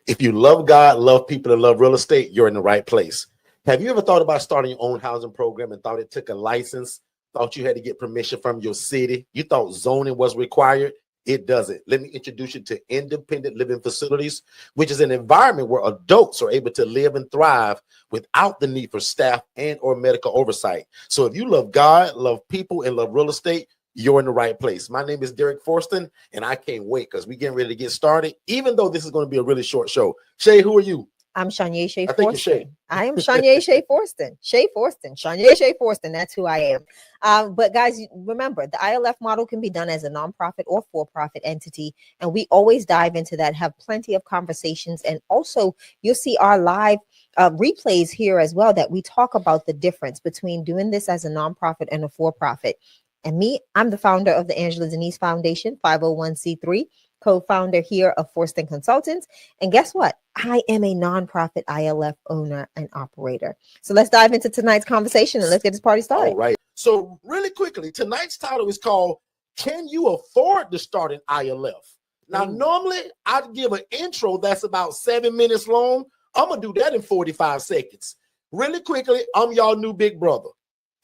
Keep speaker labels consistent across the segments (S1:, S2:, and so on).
S1: If you love God, love people, and love real estate, you're in the right place. Have you ever thought about starting your own housing program and thought it took a license? Thought you had to get permission from your city? You thought zoning was required? It doesn't. Let me introduce you to independent living facilities, which is an environment where adults are able to live and thrive without the need for staff and or medical oversight. So if you love God, love people, and love real estate, you're in the right place. My name is Derek Forston, and I can't wait because we're getting ready to get started, even though this is going to be a really short show. Shay, who are you?
S2: I'm Shanya Shea
S1: I think you're Shay.
S2: Forston. I am Shanya Shea Forston. Shay Forston. Shanya Shea Forston. That's who I am. But guys, remember, the ILF model can be done as a nonprofit or for-profit entity. And we always dive into that, have plenty of conversations. And also, you'll see our live replays here as well that we talk about the difference between doing this as a nonprofit and a for-profit. And me, I'm the founder of the Angela Denise Foundation, 501c3, co-founder here of Forston Consultants. And guess what? I am a nonprofit ILF owner and operator. So let's dive into tonight's conversation and let's get this party started.
S1: All right. So really quickly, tonight's title is called, Can You Afford to Start an ILF? Now, normally I'd give an intro that's about 7 minutes long. I'm going to do that in 45 seconds. Really quickly, I'm y'all new big brother.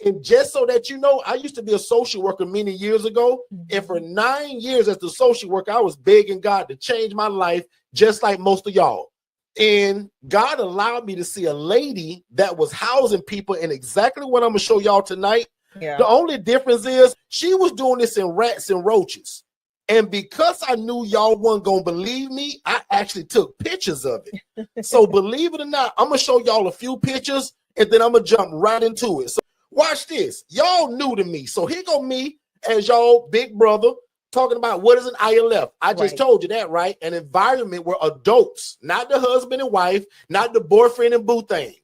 S1: And just so that you know, I used to be a social worker many years ago. And for 9 years as the social worker, I was begging God to change my life, just like most of y'all. And God allowed me to see a lady that was housing people in exactly what I'm going to show y'all tonight. Yeah. The only difference is she was doing this in rats and roaches. And because I knew y'all weren't going to believe me, I actually took pictures of it. So believe it or not, I'm going to show y'all a few pictures and then I'm going to jump right into it. So watch this. Y'all new to me. So here go me as y'all big brother talking about what is an ILF. I just told you that, right? An environment where adults, not the husband and wife, not the boyfriend and boo thing,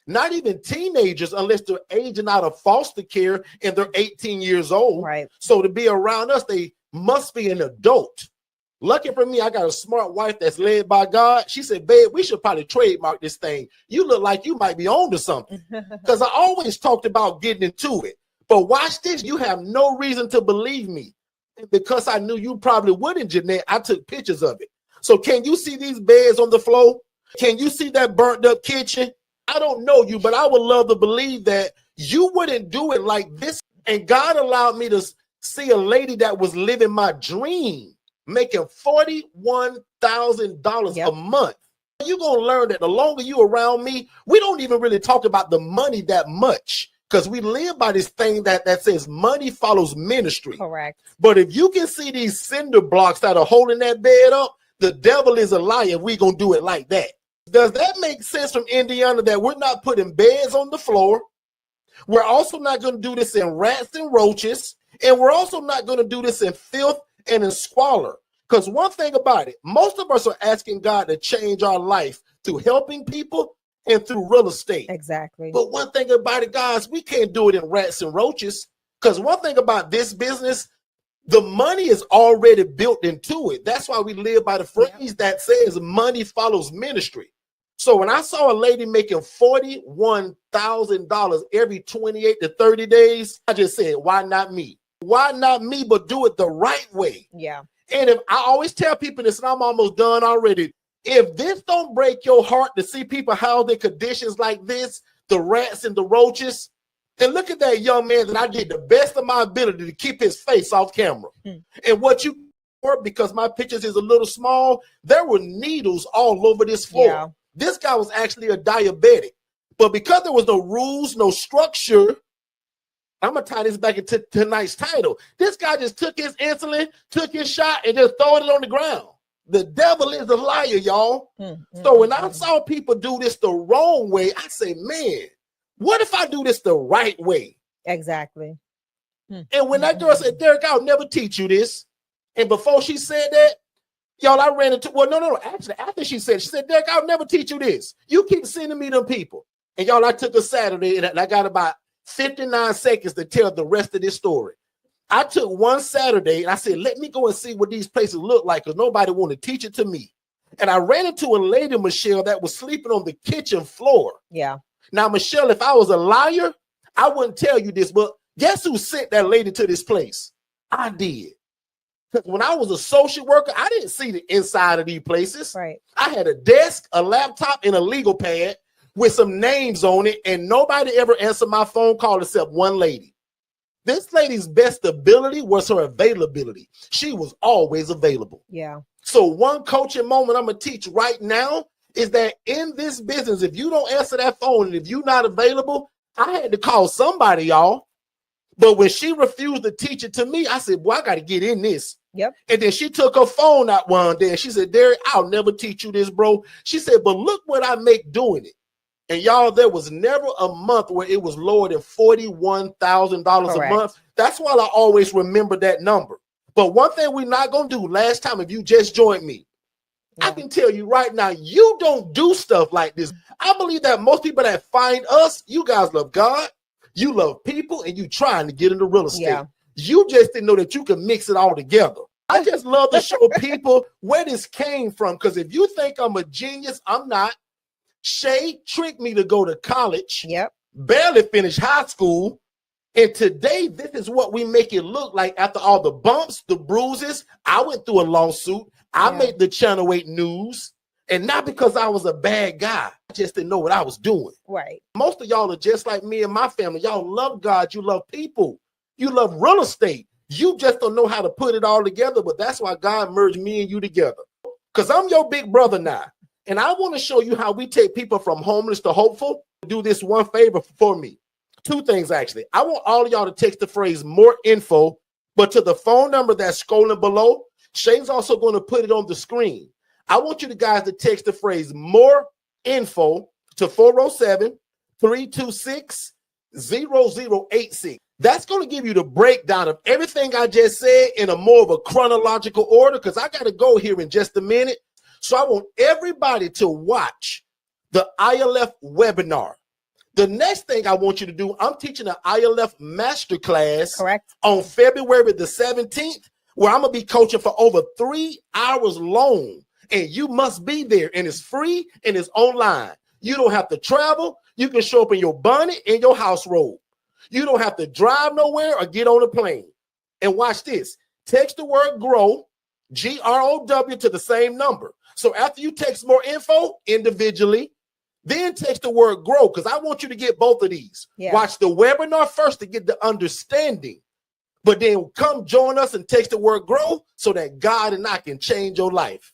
S1: not even teenagers unless they're aging out of foster care and they're 18 years old. Right. So to be around us, they must be an adult. Lucky for me, I got a smart wife that's led by God. She said, babe, we should probably trademark this thing. You look like you might be on to something. Because I always talked about getting into it. But watch this. You have no reason to believe me. And because I knew you probably wouldn't, Jeanette, I took pictures of it. So can you see these beds on the floor? Can you see that burnt up kitchen? I don't know you, but I would love to believe that you wouldn't do it like this. And God allowed me to see a lady that was living my dream, making $41,000 a month. You're going to learn that the longer you around me, we don't even really talk about the money that much because we live by this thing that says money follows ministry. Correct. But if you can see these cinder blocks that are holding that bed up, the devil is a liar. We're going to do it like that. Does that make sense from Indiana that we're not putting beds on the floor? We're also not going to do this in rats and roaches. And we're also not going to do this in filth and in squalor. Because one thing about it, most of us are asking God to change our life through helping people and through real estate. Exactly. But one thing about it, guys, we can't do it in rats and roaches. Because one thing about this business, the money is already built into it. That's why we live by the phrase that says money follows ministry. So when I saw a lady making $41,000 every 28 to 30 days, I just said, why not me? Why not me, but do it the right way? Yeah. And if I always tell people this, and I'm almost done already, if this don't break your heart to see people housed in conditions like this, the rats and the roaches, and look at that young man that I did the best of my ability to keep his face off camera. And what you were, because my pictures is a little small, there were needles all over this floor. Yeah. This guy was actually a diabetic. But because there was no rules, no structure, I'm going to tie this back into tonight's title. This guy just took his insulin, took his shot, and just throw it on the ground. The devil is a liar, y'all. So when I saw people do this the wrong way, I say, man, what if I do this the right way? Exactly. And when that girl said, Derek, I'll never teach you this. And before she said that, y'all, I ran into, well, no. Actually, after she said, Derek, I'll never teach you this. You keep sending me them people. And y'all, I took a Saturday and I got about 59 seconds to tell the rest of this story. I took one Saturday and I said, let me go and see what these places look like because nobody wanted to teach it to me. And I ran into a lady, Michelle, that was sleeping on the kitchen floor. Yeah. Now, Michelle, if I was a liar, I wouldn't tell you this, but guess who sent that lady to this place? I did. When I was a social worker, I didn't see the inside of these places.
S2: Right.
S1: I had a desk, a laptop, and a legal pad with some names on it, and nobody ever answered my phone call except one lady. This lady's best ability was her availability. She was always available.
S2: Yeah.
S1: So one coaching moment I'm going to teach right now is that in this business, if you don't answer that phone and if you're not available, I had to call somebody, y'all. But when she refused to teach it to me, I said, boy, I got to get in this.
S2: Yep.
S1: And then she took her phone out one day and she said, Derek, I'll never teach you this, bro. She said, but look what I make doing it. And y'all, there was never a month where it was lower than $41,000 a month. That's why I always remember that number. But one thing we're not going to do last time, if you just joined me, I can tell you right now, you don't do stuff like this. I believe that most people that find us, you guys love God, you love people, and you trying to get into real estate. Yeah. You just didn't know that you can mix it all together. I just love to show people where this came from, because if you think I'm a genius, I'm not. Shay tricked me to go to college, barely finished high school, and today this is what we make it look like after all the bumps, the bruises. I went through a lawsuit. I made the Channel 8 news, and not because I was a bad guy. I just didn't know what I was doing.
S2: Right.
S1: Most of y'all are just like me and my family. Y'all love God. You love people. You love real estate. You just don't know how to put it all together, but that's why God merged me and you together. Because I'm your big brother now, and I want to show you how we take people from homeless to hopeful. Do this one favor for me. Two things, actually. I want all of y'all to text the phrase more info, but to the phone number that's scrolling below. Shane's also going to put it on the screen. I want you guys to text the phrase more info to 407-326-0086. That's going to give you the breakdown of everything I just said in a more of a chronological order, because I got to go here in just a minute. So I want everybody to watch the ILF webinar. The next thing I want you to do, I'm teaching an ILF masterclass on February the 17th, where I'm going to be coaching for over 3 hours long. And you must be there. And it's free and it's online. You don't have to travel. You can show up in your bonnet and your house robe. You don't have to drive nowhere or get on a plane. And watch this. Text the word GROW, GROW, to the same number. So after you text more info individually, then text the word GROW, because I want you to get both of these. Watch the webinar first to get the understanding. But then come join us and text the word GROW so that God and I can change your life.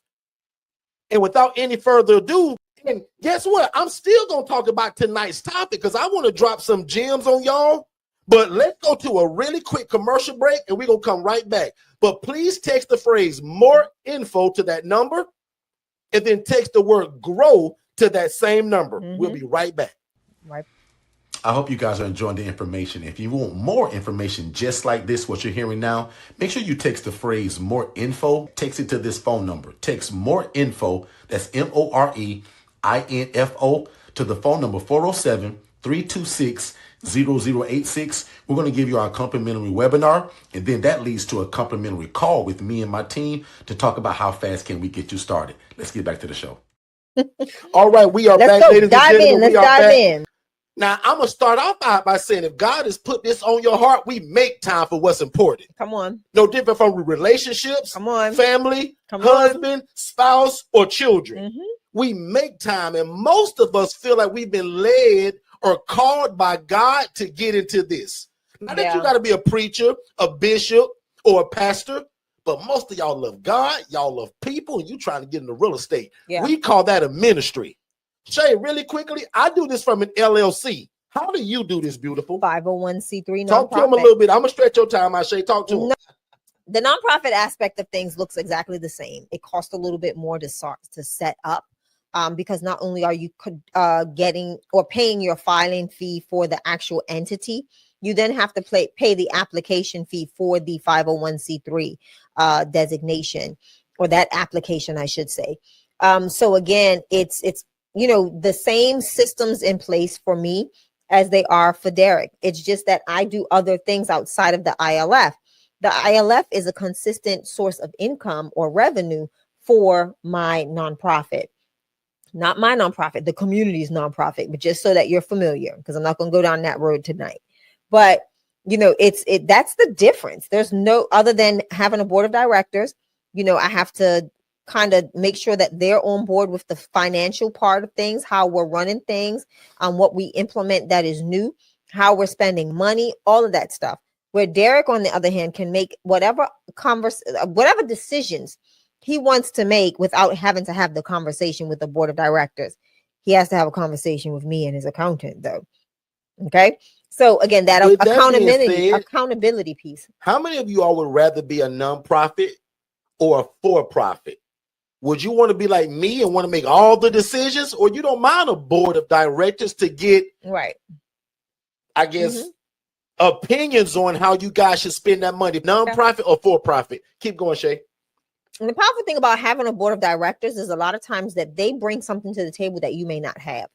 S1: And without any further ado, and guess what? I'm still going to talk about tonight's topic because I want to drop some gems on y'all. But let's go to a really quick commercial break and we're going to come right back. But please text the phrase more info to that number and then text the word GROW to that same number. We'll be right back.
S3: I hope you guys are enjoying the information. If you want more information just like this, what you're hearing now, make sure you text the phrase more info. Text it to this phone number. Text more info. That's MOREINFO to the phone number 407-326-0086. We're going to give you our complimentary webinar, and then that leads to a complimentary call with me and my team to talk about how fast can we get you started. Let's get back to the show.
S1: All right, we are back, ladies and gentlemen.
S2: Let's dive in.
S1: Now, I'm going to start off by saying, if God has put this on your heart, we make time for what's important.
S2: Come on.
S1: No different from relationships, family, husband, spouse, or children. We make time, and most of us feel like we've been led or called by God to get into this. Not that you got to be a preacher, a bishop, or a pastor, but most of y'all love God, y'all love people, and you trying to get into real estate. We call that a ministry. Shay, really quickly, I do this from an LLC. How do you do this, beautiful?
S2: 501c3 nonprofit.
S1: Talk to him a little bit. I'm going to stretch your time out, Shay. Talk to him.
S2: The nonprofit aspect of things looks exactly the same. It costs a little bit more to set up because not only are you getting or paying your filing fee for the actual entity, you then have to pay the application fee for the 501c3 designation, or that application, I should say. So again, it's the same systems in place for me as they are for Derek. It's just that I do other things outside of the ILF. The ILF is a consistent source of income or revenue for my nonprofit. Not my nonprofit, the community's nonprofit, but just so that you're familiar, because I'm not going to go down that road tonight. But That's the difference. There's no other than having a board of directors. I have to kind of make sure that they're on board with the financial part of things, how we're running things, what we implement that is new, how we're spending money, all of that stuff. Where Derek, on the other hand, can make whatever decisions he wants to make without having to have the conversation with the board of directors. He has to have a conversation with me and his accountant, though. Okay. So again, that accountability piece.
S1: How many of you all would rather be a nonprofit or a for-profit? Would you want to be like me and want to make all the decisions, or you don't mind a board of directors to get,
S2: right,
S1: I guess, opinions on how you guys should spend that money, nonprofit or for-profit? Keep going, Shay.
S2: And the powerful thing about having a board of directors is a lot of times that they bring something to the table that you may not have.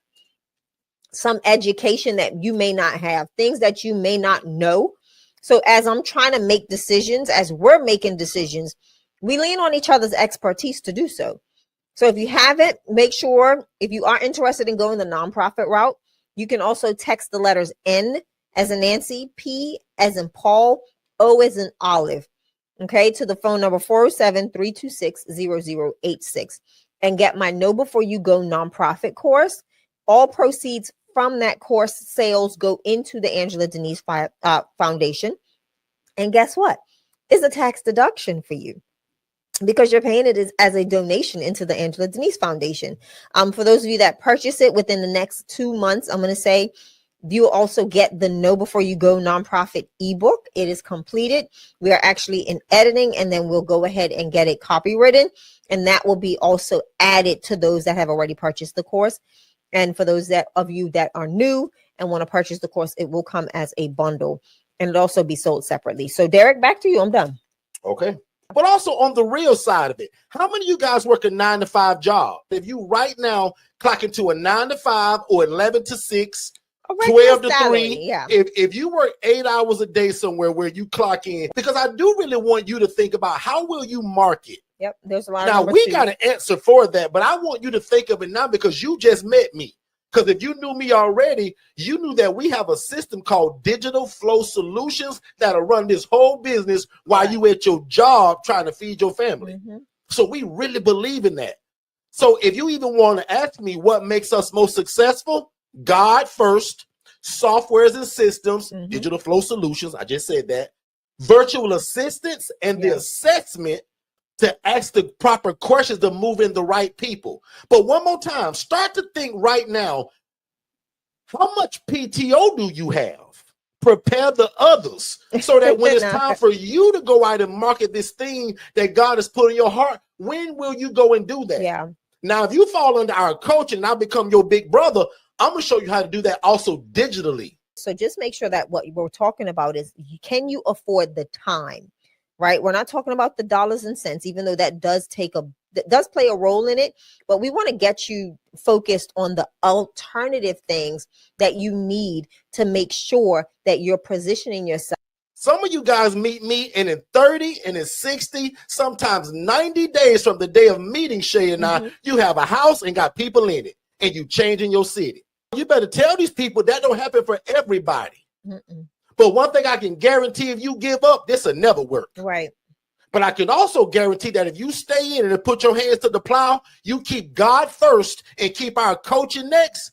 S2: Some education that you may not have, things that you may not know. So as I'm trying to make decisions, as we're making decisions, we lean on each other's expertise to do so. So if you haven't, make sure, if you are interested in going the nonprofit route, you can also text the letters N as in Nancy, P as in Paul, O as in Olive, okay, to the phone number 407-326-0086 and get my Know Before You Go nonprofit course. All proceeds from that course sales go into the Angela Denise Foundation. And guess what? It's a tax deduction for you, because you're paying it as a donation into the Angela Denise Foundation. For those of you that purchase it within the next 2 months, I'm going to say you'll also get the Know Before You Go nonprofit ebook. It is completed. We are actually in editing, and then we'll go ahead and get it copywritten. And that will be also added to those that have already purchased the course. And for those of you that are new and want to purchase the course, it will come as a bundle, and it'll also be sold separately. So Derek, back to you. I'm done.
S1: Okay. But also on the real side of it, how many of you guys work a 9-to-5 job? If you right now clock into a 9-to-5 or 11 to 6, 12 to 3,
S2: yeah.
S1: If you work 8 hours a day somewhere where you clock in, because I do really want you to think about how will you market?
S2: Yep, there's a lot.
S1: Now we got an answer for that, but I want you to think of it now because you just met me. Because if you knew me already, you knew that we have a system called Digital Flow Solutions that'll run this whole business while you at your job trying to feed your family. So we really believe in that. So if you even want to ask me what makes us most successful, God first, softwares and systems, Digital Flow Solutions, I just said that, virtual assistants, and the assessment to ask the proper questions to move in the right people. But one more time, start to think right now, how much PTO do you have? Prepare the others so that when it's time for you to go out and market this thing that God has put in your heart, when will you go and do that?
S2: Yeah.
S1: Now, if you fall under our coaching and I become your big brother, I'm going to show you how to do that also digitally.
S2: So just make sure that what we're talking about is, can you afford the time? Right? We're not talking about the dollars and cents, even though that does play a role in it. But we want to get you focused on the alternative things that you need to make sure that you're positioning yourself.
S1: Some of you guys meet me, and in 30 and in 60, sometimes 90 days from the day of meeting Shay and I, you have a house and got people in it, and you changing your city. You better tell these people that don't happen for everybody. But one thing I can guarantee, if you give up, this will never work.
S2: Right.
S1: But I can also guarantee that if you stay in and put your hands to the plow, you keep God first and keep our coaching next,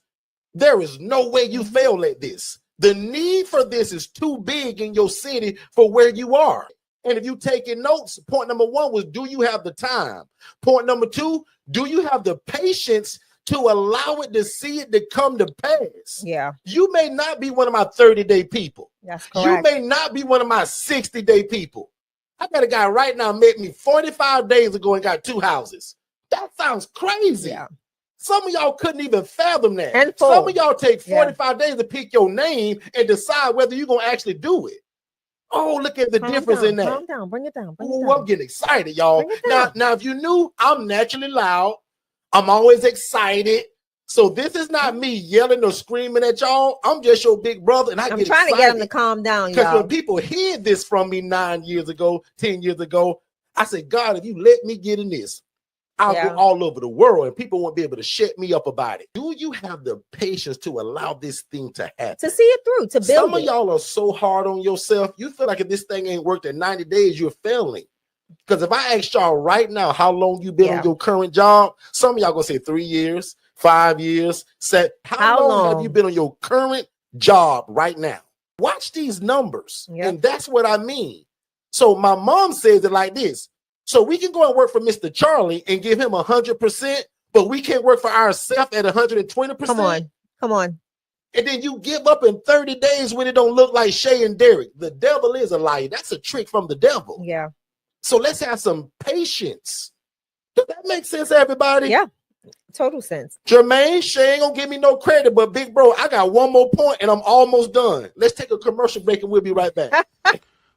S1: there is no way you fail at this. The need for this is too big in your city for where you are. And if you taking notes, point number 1 was, do you have the time? Point number 2, do you have the patience to allow it to see it to come to pass?
S2: Yeah.
S1: You may not be one of my 30-day people.
S2: That's correct.
S1: You may not be one of my 60-day people. I got a guy right now met me 45 days ago and got 2 houses. That sounds crazy.
S2: Yeah.
S1: Some of y'all couldn't even fathom that.
S2: And
S1: some of y'all take 45 days to pick your name and decide whether you're going to actually do it. Oh, look at the difference in that.
S2: Calm down. Bring it down.
S1: I'm getting excited, y'all. Now, if you knew, I'm naturally loud. I'm always excited. So this is not me yelling or screaming at y'all. I'm just your big brother, and I'm trying
S2: to get him to calm down, y'all.
S1: Because when people hear this from me 9 years ago, 10 years ago, I said, God, if you let me get in this, I'll go all over the world and people won't be able to shut me up about it. Do you have the patience to allow this thing to happen?
S2: To see it through, to build
S1: Some of y'all are so hard on yourself. You feel like if this thing ain't worked in 90 days, you're failing. Because if I ask y'all right now how long you been on your current job, some of y'all gonna say 3 years, 5 years. How long have you been on your current job right now? Watch these numbers. And that's what I mean. So my mom says it like this. So we can go and work for Mr. Charlie and give him 100%, but we can't work for ourselves at 120%.
S2: Come on.
S1: And then you give up in 30 days when it don't look like Shay and Derek. The devil is a liar. That's a trick from the devil.
S2: Yeah.
S1: So let's have some patience. Does that make sense, everybody?
S2: Yeah. Total sense.
S1: Jermaine, Shay ain't gonna give me no credit, but big bro, I got one more point and I'm almost done. Let's take a commercial break and we'll be right back.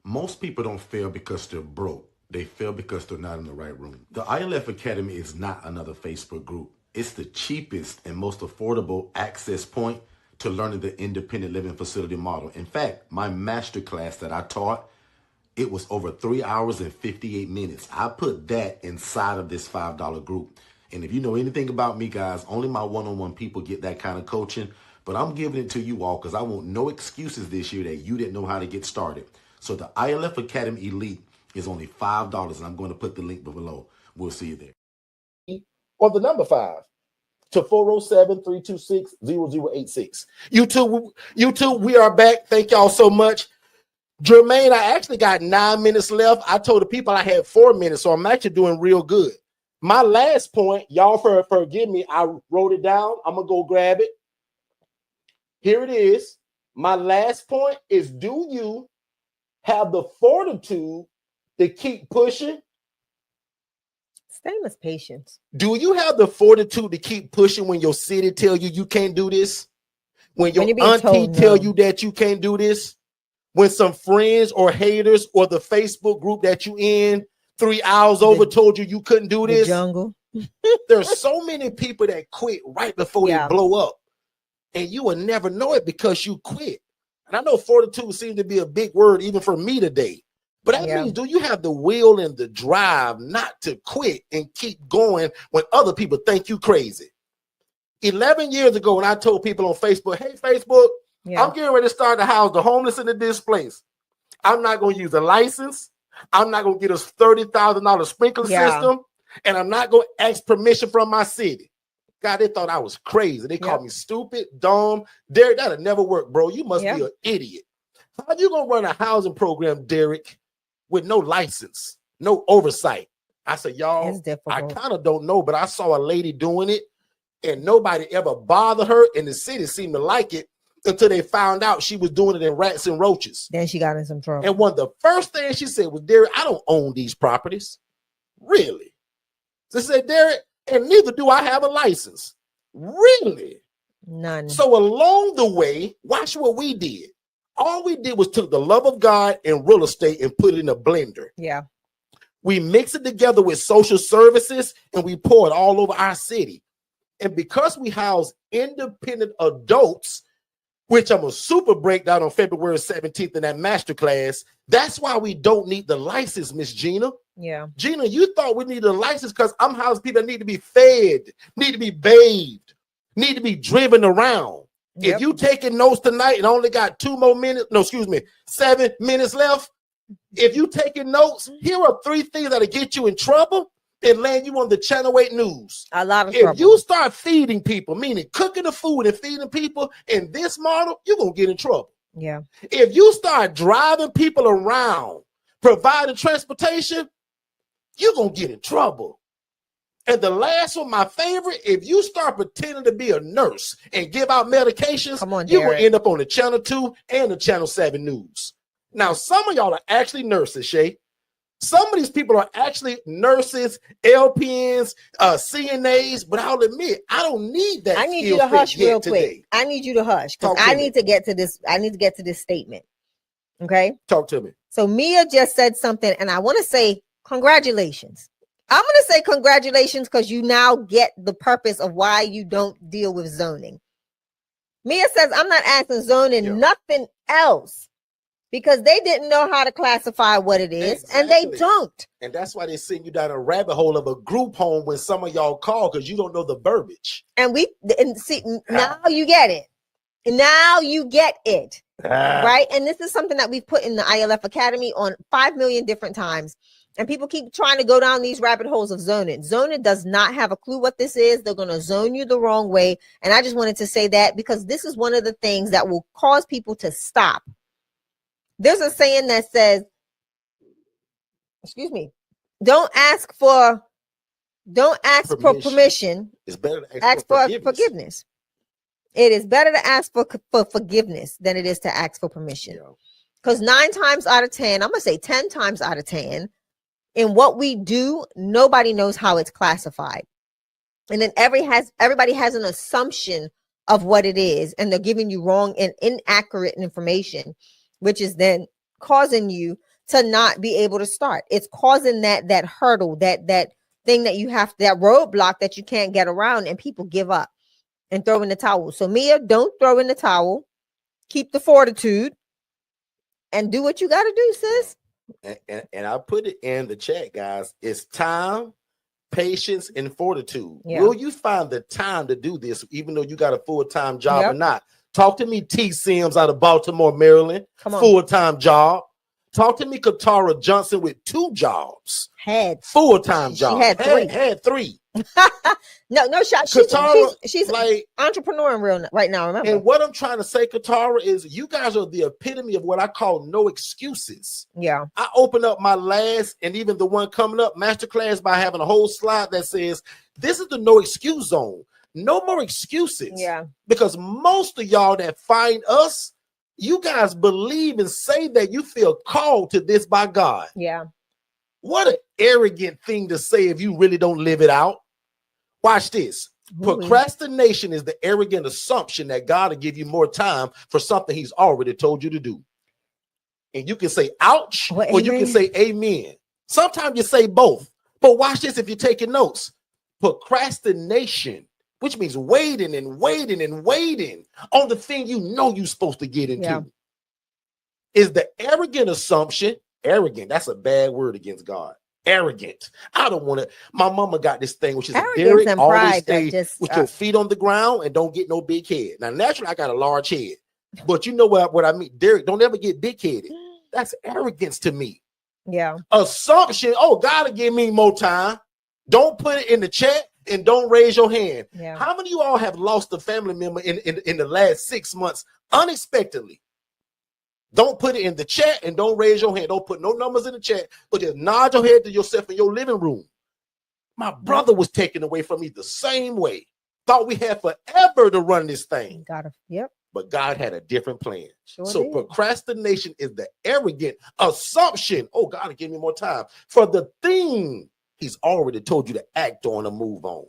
S3: Most people don't fail because they're broke. They fail because they're not in the right room. The ILF Academy is not another Facebook group. It's the cheapest and most affordable access point to learning the independent living facility model. In fact, my masterclass that I taught, it was over 3 hours and 58 minutes. I put that inside of this $5 group. And if you know anything about me, guys, only my one-on-one people get that kind of coaching. But I'm giving it to you all because I want no excuses this year that you didn't know how to get started. So the ILF Academy Elite is only $5, and I'm going to put the link below. We'll see you there.
S1: Or the number 5 to 407-326-0086. YouTube, we are back. Thank y'all so much. Jermaine, I actually got 9 minutes left. I told the people I had 4 minutes, so I'm actually doing real good. My last point, y'all forgive me, I wrote it down. I'm going to go grab it. Here it is. My last point is, do you have the fortitude to keep pushing?
S2: Same as patience.
S1: Do you have the fortitude to keep pushing when your city tell you you can't do this? When your auntie tell you that you can't do this? When some friends or haters or the Facebook group that you in 3 hours over told you you couldn't do this?
S2: The jungle.
S1: There's so many people that quit right before they blow up. And you will never know it because you quit. And I know fortitude seems to be a big word even for me today. But that means, do you have the will and the drive not to quit and keep going when other people think you crazy? 11 years ago, when I told people on Facebook, hey, Facebook, I'm getting ready to start to house the homeless and the displaced. I'm not going to use a license. I'm not going to get a $30,000 sprinkler system. And I'm not going to ask permission from my city. God, they thought I was crazy. They called me stupid, dumb. Derek, that'll never work, bro. You must be an idiot. How are you going to run a housing program, Derek, with no license, no oversight? I said, y'all, I kind of don't know, but I saw a lady doing it and nobody ever bothered her, and the city seemed to like it until they found out she was doing it in rats and roaches.
S2: Then she got in some trouble.
S1: And one of the first things she said was, Derek, I don't own these properties. Really? So she said, Derek, and neither do I have a license. Really?
S2: None.
S1: So along the way, watch what we did. All we did was took the love of God and real estate and put it in a blender.
S2: Yeah.
S1: We mix it together with social services and we pour it all over our city. And because we house independent adults, which I'm a super breakdown on February 17th in that masterclass, that's why we don't need the license, Miss Gina.
S2: Yeah.
S1: Gina, you thought we needed a license because I'm housing people that need to be fed, need to be bathed, need to be driven around. Yep. If you taking notes tonight and only got 7 minutes left, if you taking notes, here are 3 things that'll get you in trouble and land you on the Channel 8 news.
S2: A lot of
S1: trouble. If you start feeding people, meaning cooking the food and feeding people in this model, you're going to get in trouble.
S2: Yeah.
S1: If you start driving people around, providing transportation, you're going to get in trouble. And the last one, my favorite, if you start pretending to be a nurse and give out medications, you're going to end up on the Channel 2 and the Channel 7 news. Now, some of y'all are actually nurses, Shay. Some of these people are actually nurses, LPNs, CNAs, but I'll admit, I don't need that.
S2: I need you to hush real quick. I need you to hush because I need to get to this. I need to get to this statement. Okay?
S1: Talk to me.
S2: So Mia just said something, and I want to say congratulations. I'm going to say congratulations because you now get the purpose of why you don't deal with zoning. Mia says, I'm not asking zoning, nothing else. because they didn't know how to classify what it is, and they don't.
S1: And that's why they send you down a rabbit hole of a group home when some of y'all call because you don't know the verbiage.
S2: And see, now you get it. Now you get it. Right? And this is something that we've put in the ILF Academy on 5 million different times. And people keep trying to go down these rabbit holes of zoning. Zoning does not have a clue what this is. They're going to zone you the wrong way. And I just wanted to say that because this is one of the things that will cause people to stop. There's a saying that says, don't ask for permission.
S1: It's better to
S2: ask for forgiveness. It is better to ask for forgiveness than it is to ask for permission. Because 9 times out of 10, I'm going to say 10 times out of 10, in what we do, nobody knows how it's classified. And then everybody has an assumption of what it is, and they're giving you wrong and inaccurate information, which is then causing you to not be able to start. It's causing that hurdle, that thing that you have, that roadblock that you can't get around, and people give up and throw in the towel. So Mia, don't throw in the towel. Keep the fortitude and do what you got to do, sis.
S1: And I put it in the chat, guys. It's time, patience, and fortitude.
S2: Yeah.
S1: Will you find the time to do this, even though you got a full-time job or not? Talk to me, T. Sims out of Baltimore, Maryland. Full-time job. Talk to me, Katara Johnson with 2 jobs. Full-time job. Had 3.
S2: No shot. She's like entrepreneur right now. Remember.
S1: And what I'm trying to say, Katara, is you guys are the epitome of what I call no excuses.
S2: Yeah.
S1: I opened up my last and even the one coming up masterclass by having a whole slide that says this is the no excuse zone. No more excuses.
S2: Yeah.
S1: Because most of y'all that find us, you guys believe and say that you feel called to this by God.
S2: Yeah.
S1: What an arrogant thing to say if you really don't live it out. Watch this. Procrastination is the arrogant assumption that God will give you more time for something he's already told you to do. And you can say ouch, or you can say amen. Sometimes you say both. But watch this if you're taking notes. Procrastination, which means waiting and waiting and waiting on the thing you know you're supposed to get into, is the arrogant assumption. Arrogant, that's a bad word against God. Arrogant. I don't want to. My mama got this thing, which is
S2: arrogance
S1: a
S2: and
S1: always
S2: pride
S1: stay with your feet on the ground and don't get no big head. Now, naturally, I got a large head, but you know what I mean. Derek, don't ever get big headed. That's arrogance to me.
S2: Yeah.
S1: Assumption. Oh, God will give me more time. Don't put it in the chat and don't raise your hand.
S2: Yeah.
S1: How many of you all have lost a family member in the last 6 months unexpectedly? Don't put it in the chat and don't raise your hand. Don't put no numbers in the chat, but just nod your head to yourself in your living room. My brother was taken away from me the same way. Thought we had forever to run this thing. But God had a different plan. Procrastination is the arrogant assumption. Oh, God will give me more time for the thing he's already told you to act on or move on.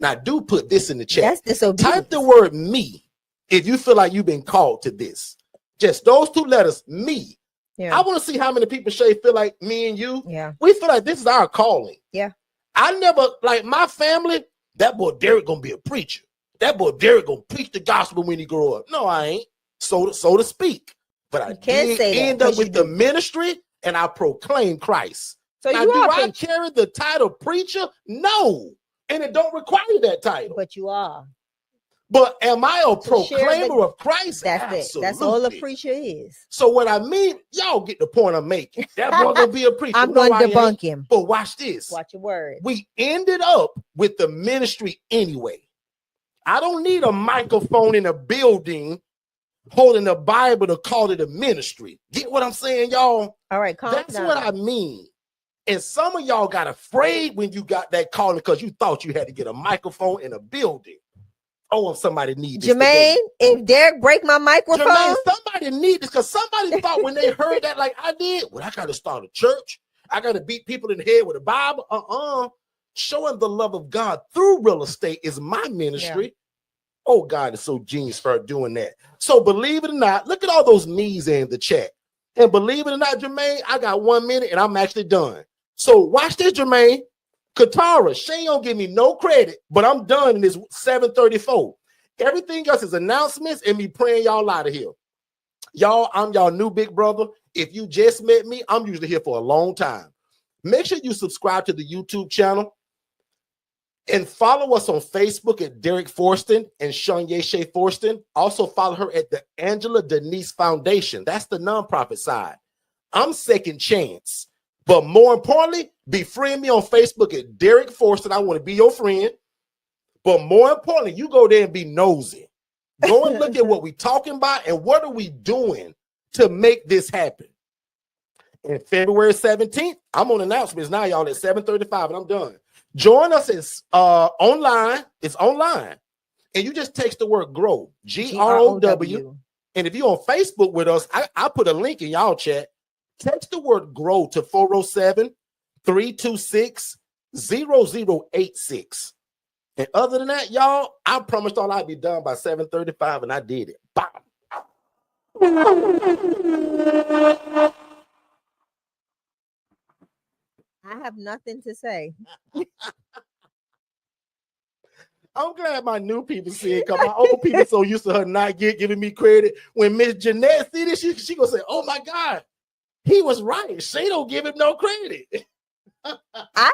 S1: Now, do put this in the chat.
S2: That's disobedience.
S1: Type the word me if you feel like you've been called to this. Just those 2 letters, me.
S2: Yeah.
S1: I want to see how many people, Shay, feel like me and you.
S2: Yeah.
S1: We feel like this is our calling.
S2: Yeah.
S1: I never, like my family, that boy Derek gonna be a preacher. That boy Derek gonna preach the gospel when he grow up. No, I ain't. So to speak. But I did end up with the ministry and I proclaim Christ.
S2: So
S1: now, do I carry the title preacher? No. And it don't require that title.
S2: But you are.
S1: But am I a proclaimer of Christ?
S2: That's
S1: Absolutely.
S2: it. That's all a preacher is.
S1: So what I mean, y'all get the point I'm making. That boy gonna be a preacher.
S2: I'm going to debunk him.
S1: But watch this.
S2: Watch your word.
S1: We ended up with the ministry anyway. I don't need a microphone in a building holding the Bible to call it a ministry. Get what I'm saying, y'all?
S2: All right, calm
S1: That's
S2: down.
S1: what I mean. And some of y'all got afraid when you got that calling because you thought you had to get a microphone in a building. Oh, if somebody needs this
S2: Jermaine, if Derek break my microphone,
S1: Jermaine, somebody need this because somebody thought when they heard that, like I did, well, I got to start a church. I got to beat people in the head with a Bible. Showing the love of God through real estate is my ministry. Yeah. Oh, God is so genius for doing that. So believe it or not, look at all those me's in the chat. And believe it or not, Jermaine, I got 1 minute and I'm actually done. So watch this, Jermaine. Katara, she don't give me no credit, but I'm done in this 7:34. Everything else is announcements and me praying y'all out of here. Y'all, I'm y'all new big brother. If you just met me, I'm usually here for a long time. Make sure you subscribe to the YouTube channel and follow us on Facebook at Derek Forston and Shanye Shea Forston. Also follow her at the Angela Denise Foundation. That's the nonprofit side. I'm Second Chance. But more importantly, befriend me on Facebook at Derek Forston. I want to be your friend. But more importantly, you go there and be nosy. Go and look at what we're talking about and what are we doing to make this happen. And February 17th, I'm on announcements now, y'all, at 7:35, and I'm done. Join us. It's online. It's online. And you just text the word GROW, GROW. And if you're on Facebook with us, I put a link in y'all chat. Text the word GROW to 407-326-0086. And other than that, y'all, I promised y'all I'd be done by 7:35, and I did it. Bam.
S2: I have nothing to say.
S1: I'm glad my new people see it, because my old people so used to her not giving me credit. When Miss Jeanette see this, she gonna say, "Oh my God, he was right. She don't give him no credit."
S2: I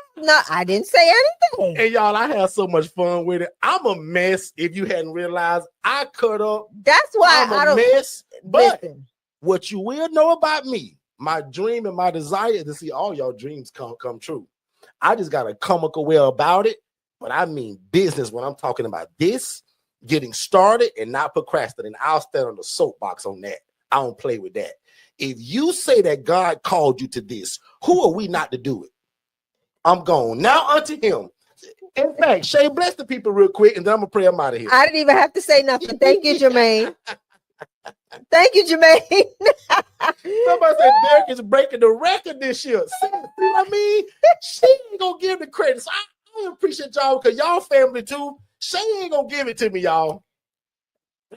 S2: didn't say anything.
S1: And y'all, I had so much fun with it. I'm a mess. If you hadn't realized, I cut up.
S2: That's why
S1: I'm a mess. But
S2: listen.
S1: What you will know about me, my dream and my desire is to see all y'all dreams come true. I just got a comical way about it, but I mean business when I'm talking about this, getting started and not procrastinating. I'll stand on the soapbox on that. I don't play with that. If you say that God called you to this, who are we not to do it? I'm gone. Now unto him. In fact, Shay, bless the people real quick, and then I'm going to pray them out of here.
S2: I didn't even have to say nothing. Thank you, Jermaine. Thank you, Jermaine.
S1: Somebody said Derek is breaking the record this year. See what I mean? She ain't going to give the credit. So I appreciate y'all, because y'all family too. Shay ain't going to give it to me, y'all.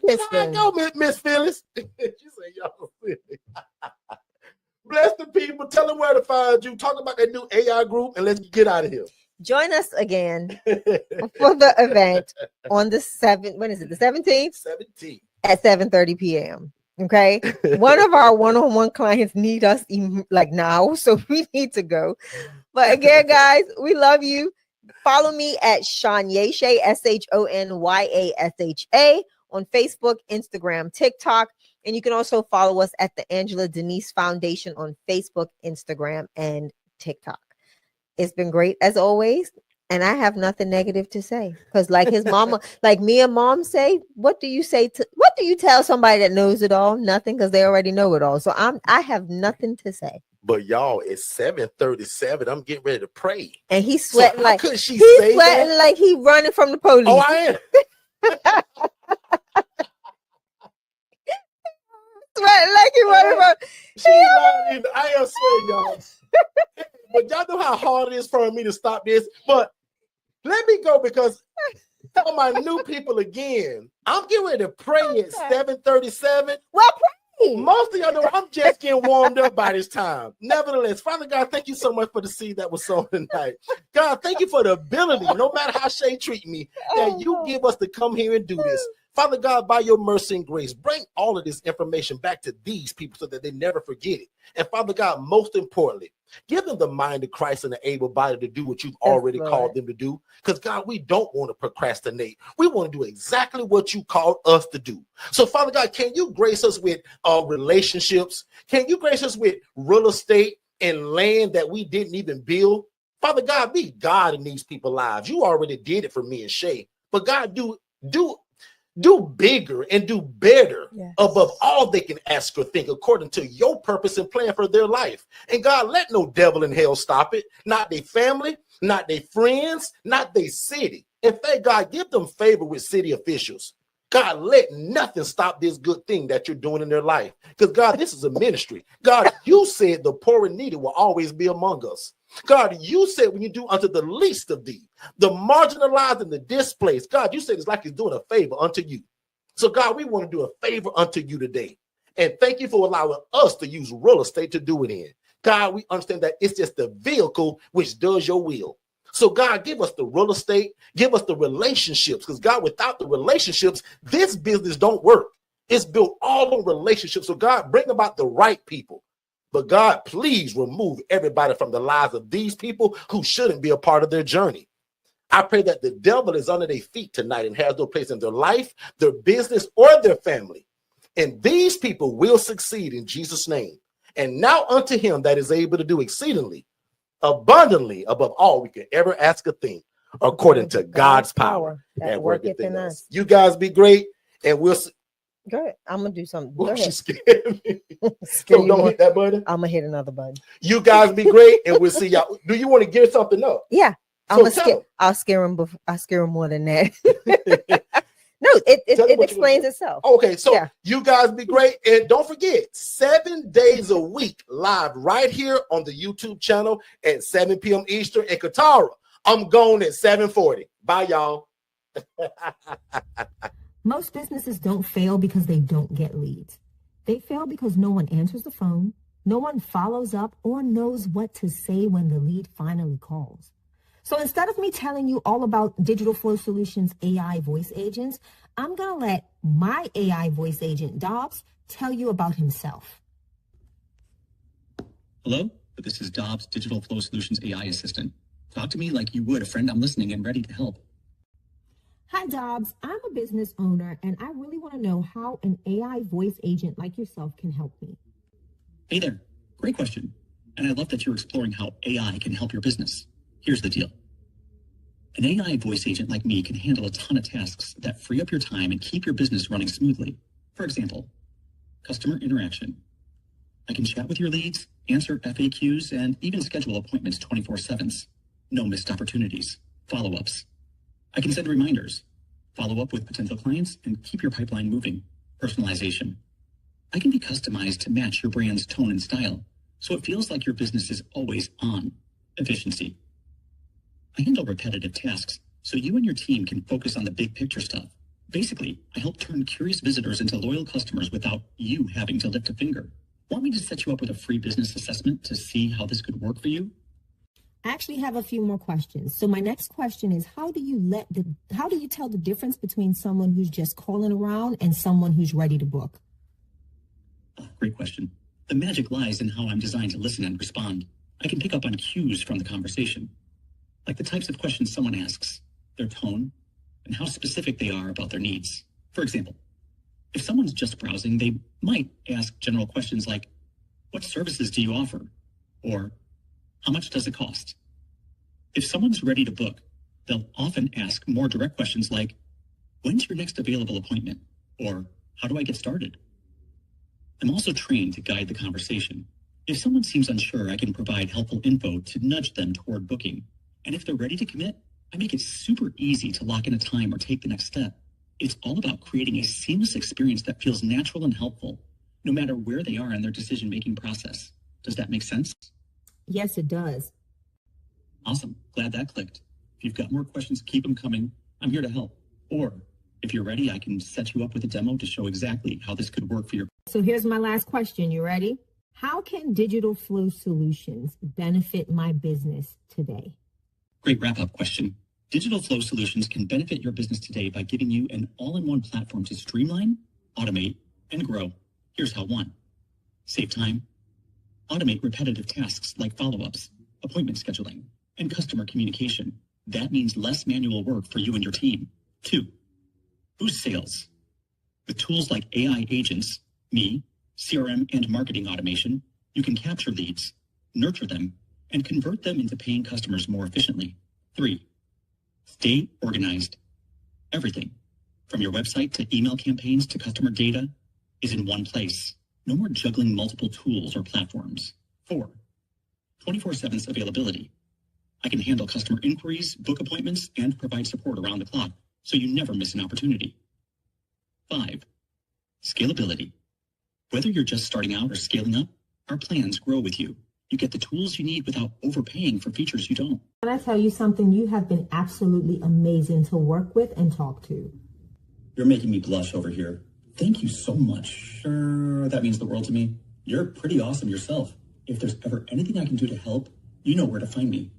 S1: I go, Miss Phyllis. She said, y'all silly. Bless the people. Tell them where to find you. Talk about that new AI group, and let's get out of here.
S2: Join us again for the event on the 7th. When is it? The 17th?
S1: 17th.
S2: At 7:30 p.m. Okay. One of our one-on-one clients need us like now, so we need to go. But again, guys, we love you. Follow me at Shanya Shea, SHONYASHA on Facebook, Instagram, TikTok. And you can also follow us at the Angela Denise Foundation on Facebook, Instagram, and TikTok. It's been great as always. And I have nothing negative to say, because like his mama, like me and mom say, what do you tell somebody that knows it all? Nothing, because they already know it all. So I have nothing to say.
S1: But y'all, it's 7:37. I'm getting ready to pray.
S2: And he's sweating
S1: like he's sweating
S2: that? Like he running from the police.
S1: Oh, I am.
S2: Sweating like he running from.
S1: I am sweating, y'all. But y'all know how hard it is for me to stop this. But let me go, because tell my new people again, I'm getting ready to pray at 7:37.
S2: Well, pray.
S1: Most of y'all know I'm just getting warmed up by this time. Nevertheless, Father God, thank you so much for the seed that was sown tonight. God, thank you for the ability, no matter how Shay treat me, that you give us to come here and do this. Father God, by your mercy and grace, bring all of this information back to these people so that they never forget it. And Father God, most importantly, give them the mind of Christ and the able body to do what you've already called them to do. Because God, we don't want to procrastinate. We want to do exactly what you called us to do. So Father God, can you grace us with relationships? Can you grace us with real estate and land that we didn't even build? Father God, be God in these people's lives. You already did it for me and Shay. But God, do bigger and do better above all they can ask or think, according to your purpose and plan for their life. And God, let no devil in hell stop it. Not their family, not their friends, not their city. In fact, God, give them favor with city officials. God, let nothing stop this good thing that you're doing in their life. Because God, this is a ministry. God, you said the poor and needy will always be among us. God, you said when you do unto the least of thee, the marginalized and the displaced, God, you said it's like he's doing a favor unto you. So God, we want to do a favor unto you today. And thank you for allowing us to use real estate to do it in. God, we understand that it's just the vehicle which does your will. So God, give us the real estate, give us the relationships, because God, without the relationships, this business don't work. It's built all on relationships. So God, bring about the right people. But God, please remove everybody from the lives of these people who shouldn't be a part of their journey. I pray that the devil is under their feet tonight and has no place in their life, their business, or their family. And these people will succeed in Jesus' name. And now unto him that is able to do exceedingly, abundantly above all we can ever ask a thing, according to God's power that worketh in us. You guys be great, and we'll see.
S2: Go ahead. I'm gonna do something. Go ahead.
S1: She scared me. So don't hit that button.
S2: I'm gonna hit another button.
S1: You guys be great, and we'll see y'all. Do you want to give something up?
S2: Yeah, I'll scare him. I'll scare him more than that. No, it explains itself.
S1: Okay, so yeah. You guys be great, and don't forget 7 days a week live right here on the YouTube channel at 7 p.m. Eastern. And Katara, I'm going at 7:40. Bye, y'all.
S4: Most businesses don't fail because they don't get leads. They fail because no one answers the phone, no one follows up, or knows what to say when the lead finally calls. So instead of me telling you all about Digital Flow Solutions AI voice agents, I'm going to let my AI voice agent, Dobbs, tell you about himself.
S5: Hello, this is Dobbs, Digital Flow Solutions AI assistant. Talk to me like you would a friend. I'm listening and ready to help.
S4: Hi, Dobbs. I'm a business owner, and I really want to know how an AI voice agent like yourself can help me.
S5: Hey there. Great question. And I love that you're exploring how AI can help your business. Here's the deal. An AI voice agent like me can handle a ton of tasks that free up your time and keep your business running smoothly. For example, customer interaction. I can chat with your leads, answer FAQs, and even schedule appointments 24/7. No missed opportunities. Follow-ups. I can send reminders, follow up with potential clients, and keep your pipeline moving. Personalization. I can be customized to match your brand's tone and style, so it feels like your business is always on. Efficiency. I handle repetitive tasks, so you and your team can focus on the big picture stuff. Basically, I help turn curious visitors into loyal customers without you having to lift a finger. Want me to set you up with a free business assessment to see how this could work for you?
S4: I actually have a few more questions. So my next question is, how do you tell the difference between someone who's just calling around and someone who's ready to book?
S5: Great question. The magic lies in how I'm designed to listen and respond. I can pick up on cues from the conversation, like the types of questions someone asks, their tone, and how specific they are about their needs. For example, if someone's just browsing, they might ask general questions like, what services do you offer? Or, how much does it cost? If someone's ready to book, they'll often ask more direct questions like, when's your next available appointment? Or, how do I get started? I'm also trained to guide the conversation. If someone seems unsure, I can provide helpful info to nudge them toward booking. And if they're ready to commit, I make it super easy to lock in a time or take the next step. It's all about creating a seamless experience that feels natural and helpful, no matter where they are in their decision-making process. Does that make sense?
S4: Yes, it does.
S5: Awesome. Glad that clicked. If you've got more questions, keep them coming. I'm here to help. Or if you're ready, I can set you up with a demo to show exactly how this could work for your...
S4: So here's my last question. You ready? How can Digital Flow Solutions benefit my business today?
S5: Great wrap-up question. Digital Flow Solutions can benefit your business today by giving you an all-in-one platform to streamline, automate, and grow. Here's how. 1. Save time. Automate repetitive tasks like follow-ups, appointment scheduling, and customer communication. That means less manual work for you and your team. 2. Boost sales. With tools like AI agents, me, CRM, and marketing automation, you can capture leads, nurture them, and convert them into paying customers more efficiently. 3. Stay organized. Everything, from your website to email campaigns to customer data, is in one place. No more juggling multiple tools or platforms. 4. 24/7 availability. I can handle customer inquiries, book appointments, and provide support around the clock, so you never miss an opportunity. 5. Scalability. Whether you're just starting out or scaling up, our plans grow with you. You get the tools you need without overpaying for features you don't.
S4: Can I tell you something? You have been absolutely amazing to work with and talk to.
S5: You're making me blush over here. Thank you so much. Sure, that means the world to me. You're pretty awesome yourself. If there's ever anything I can do to help, you know where to find me.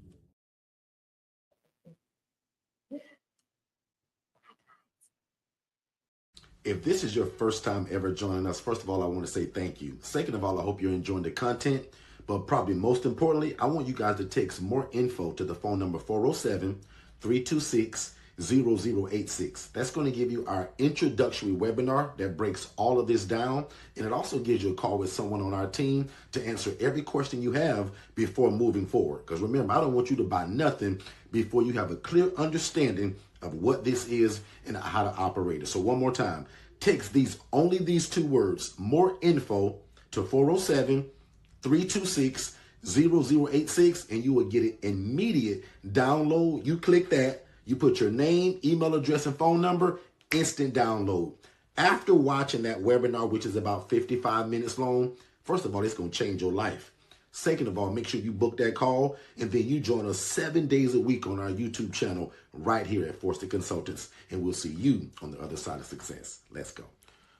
S3: If this is your first time ever joining us, first of all, I want to say thank you. Second of all, I hope you're enjoying the content. But probably most importantly, I want you guys to text more info to the phone number 407-326-0086. That's going to give you our introductory webinar that breaks all of this down. And it also gives you a call with someone on our team to answer every question you have before moving forward. Because remember, I don't want you to buy nothing before you have a clear understanding of what this is and how to operate it. So one more time, text only these two words, more info, to 407-326-0086, and you will get an immediate download. You click that, you put your name, email address, and phone number, instant download. After watching that webinar, which is about 55 minutes long, first of all, it's going to change your life. Second of all, make sure you book that call, and then you join us 7 days a week on our YouTube channel right here at Forston Consultants, and we'll see you on the other side of success. Let's go.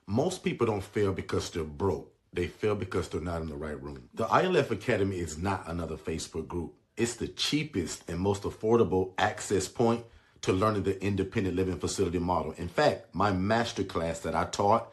S3: Most people don't fail because they're broke. They fail because they're not in the right room. The ILF Academy is not another Facebook group. It's the cheapest and most affordable access point to learning the independent living facility model. In fact, my masterclass that I taught,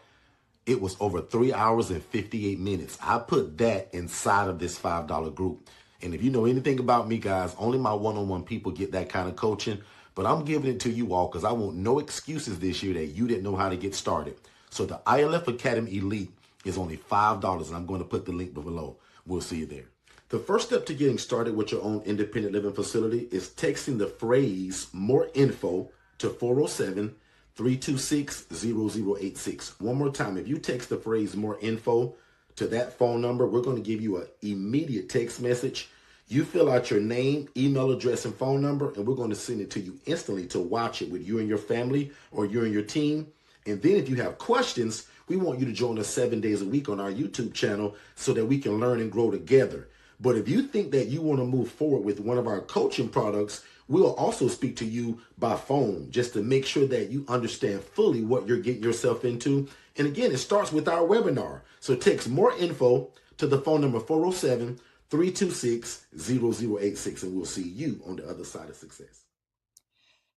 S3: it was over 3 hours and 58 minutes. I put that inside of this $5 group. And if you know anything about me, guys, only my one-on-one people get that kind of coaching. But I'm giving it to you all because I want no excuses this year that you didn't know how to get started. So the ILF Academy Elite is only $5, and I'm going to put the link below. We'll see you there. The first step to getting started with your own independent living facility is texting the phrase more info to 407-326-0086. One more time, if you text the phrase more info to that phone number, we're going to give you an immediate text message. You fill out your name, email address, and phone number, and we're going to send it to you instantly to watch it with you and your family or you and your team. And then if you have questions, we want you to join us 7 days a week on our YouTube channel so that we can learn and grow together. But if you think that you want to move forward with one of our coaching products, we'll also speak to you by phone just to make sure that you understand fully what you're getting yourself into. And again, it starts with our webinar. So text more info to the phone number 407-326-0086, and we'll see you on the other side of success.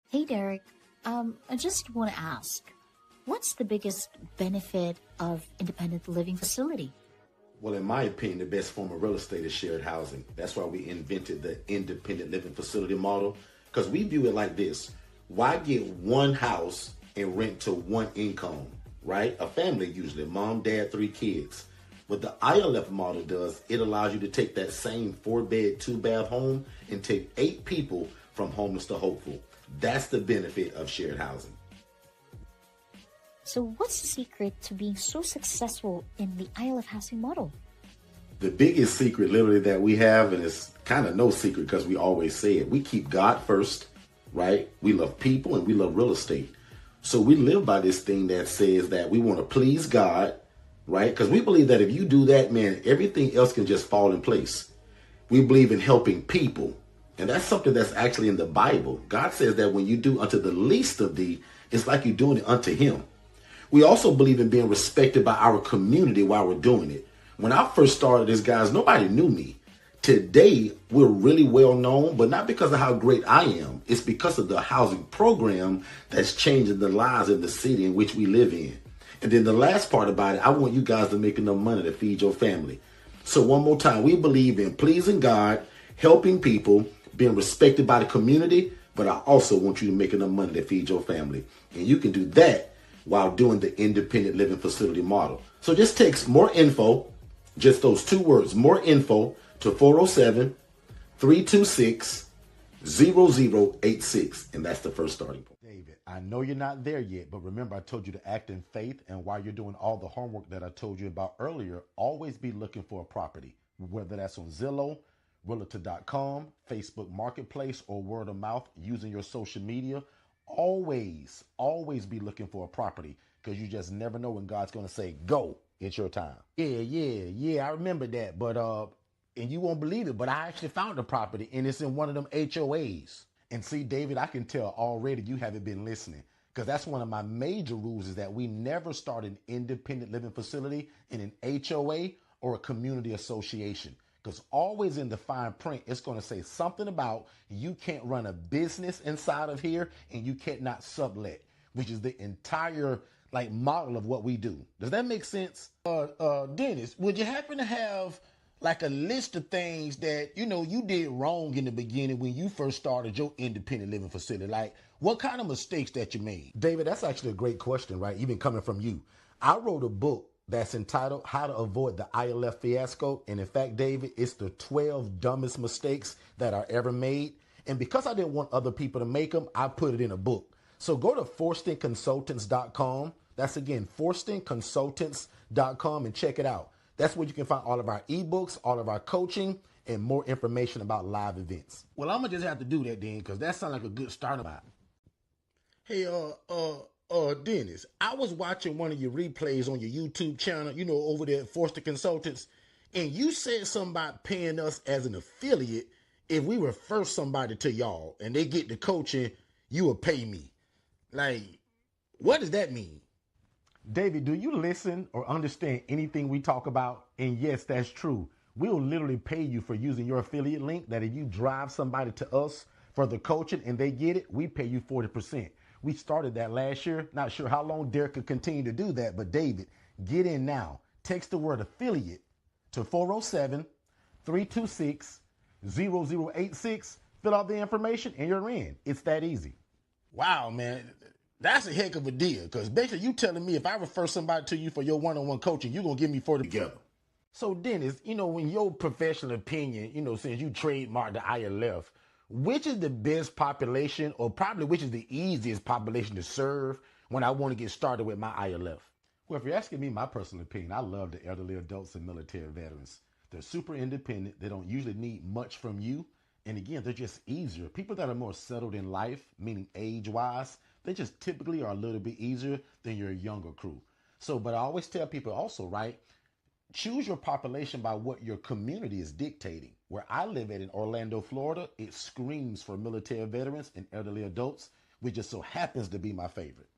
S6: Hey, Derek, I just want to ask, what's the biggest benefit of independent living facility?
S3: Well, in my opinion, the best form of real estate is shared housing. That's why we invented the independent living facility model, because we view it like this. Why get one house and rent to one income, right? A family usually, mom, dad, 3 kids. What the ILF model does, it allows you to take that same 4-bed, 2-bath home and take 8 people from homeless to hopeful. That's the benefit of shared housing.
S6: So what's the secret to being so successful in the ILF housing model?
S3: The biggest secret literally that we have, and it's kind of no secret because we always say it, we keep God first, right? We love people and we love real estate. So we live by this thing that says that we want to please God, right? Because we believe that if you do that, man, everything else can just fall in place. We believe in helping people. And that's something that's actually in the Bible. God says that when you do unto the least of thee, it's like you're doing it unto him. We also believe in being respected by our community while we're doing it. When I first started this, guys, nobody knew me. Today, we're really well known, but not because of how great I am. It's because of the housing program that's changing the lives in the city in which we live in. And then the last part about it, I want you guys to make enough money to feed your family. So one more time, we believe in pleasing God, helping people, being respected by the community, but I also want you to make enough money to feed your family. And you can do that while doing the independent living facility model. So just text more info, just those 2 words, more info, to 407-326-0086. And that's the first starting point. David, I know you're not there yet, but remember I told you to act in faith. And while you're doing all the homework that I told you about earlier, always be looking for a property, whether that's on Zillow, Realtor.com, Facebook Marketplace, or word of mouth using your social media. Always be looking for a property, because you just never know when God's going to say, go, it's your time. Yeah, I remember that. But, and you won't believe it, but I actually found a property and it's in one of them HOAs. And see, David, I can tell already you haven't been listening, because that's one of my major rules is that we never start an independent living facility in an HOA or a community association. Because always in the fine print, it's going to say something about you can't run a business inside of here and you cannot sublet, which is the entire like model of what we do. Does that make sense? Dennis, would you happen to have like a list of things that, you did wrong in the beginning when you first started your independent living facility? Like what kind of mistakes that you made? David, that's actually a great question, right? Even coming from you. I wrote a book that's entitled How to Avoid the ILF Fiasco. And in fact, David, it's the 12 dumbest mistakes that are ever made. And because I didn't want other people to make them, I put it in a book. So go to forstonconsultants.com. That's again, forstonconsultants.com, and check it out. That's where you can find all of our ebooks, all of our coaching, and more information about live events. Well, I'm going to just have to do that then, because that sounds like a good start. Hey, Dennis, I was watching one of your replays on your YouTube channel, over there at Forston Consultants, and you said something about paying us as an affiliate if we refer somebody to y'all and they get the coaching, you will pay me. Like, what does that mean? David, do you listen or understand anything we talk about? And yes, that's true. We'll literally pay you for using your affiliate link, that if you drive somebody to us for the coaching and they get it, we pay you 40%. We started that last year. Not sure how long Derek could continue to do that, but David, get in now. Text the word affiliate to 407-326-0086. Fill out the information and you're in. It's that easy. Wow, man. That's a heck of a deal, because basically you telling me if I refer somebody to you for your one-on-one coaching, you're going to give me 40 together. So Dennis, in your professional opinion, since you trademarked the ILF, which is the best population, or probably which is the easiest population to serve when I want to get started with my ILF? Well, if you're asking me my personal opinion, I love the elderly adults and military veterans. They're super independent. They don't usually need much from you. And again, they're just easier. People that are more settled in life, meaning age-wise, they just typically are a little bit easier than your younger crew. So, but I always tell people also, right, choose your population by what your community is dictating. Where I live at in Orlando, Florida, it screams for military veterans and elderly adults, which just so happens to be my favorite.